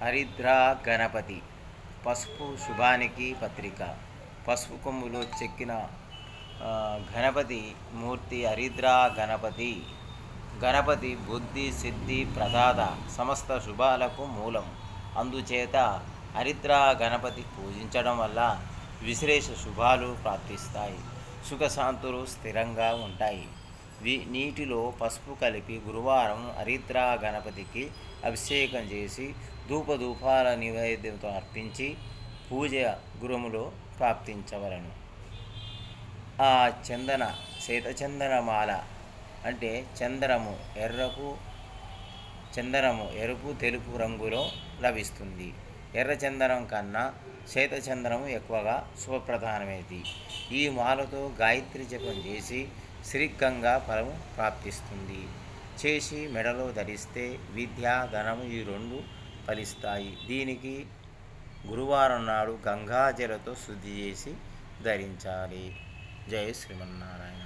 హరిద్ర గణపతి పసుపు శుభానికి పత్రిక. పసుపు కొమ్ములో చెక్కిన గణపతి మూర్తి హరిద్ర గణపతి. గణపతి బుద్ధి సిద్ధి ప్రదాత, సమస్త శుభాలకు మూలం. అందుచేత హరిద్ర గణపతి పూజించడం వల్ల విశేష శుభాలు ప్రాప్తిస్తాయి, సుఖశాంతులు స్థిరంగా ఉంటాయి. నీటిలో పసుపు కలిపి గురువారం హరిద్ర గణపతికి అభిషేకం చేసి ధూపధూపాల నివేద్యంతో అర్పించి పూజ గృహములో ప్రాప్తించవలను. ఆ శ్వేతచందనమాల అంటే చందనము ఎరుపు తెలుపు రంగులో లభిస్తుంది. ఎర్రచందనం కన్నా శ్వేతచందనము ఎక్కువగా శుభప్రధానమైనది. ఈ మాలతో గాయత్రి జపం చేసి శీఘ్రంగా ఫలము ప్రాప్తిస్తుంది. చేసి మెడలో ధరిస్తే విద్య ధనము ఈ రెండు ఫలిస్తాయి. దీనికి గురువారం నాడు గంగాజలతో శుద్ధి చేసి ధరించాలి. జై శ్రీమన్నారాయణ.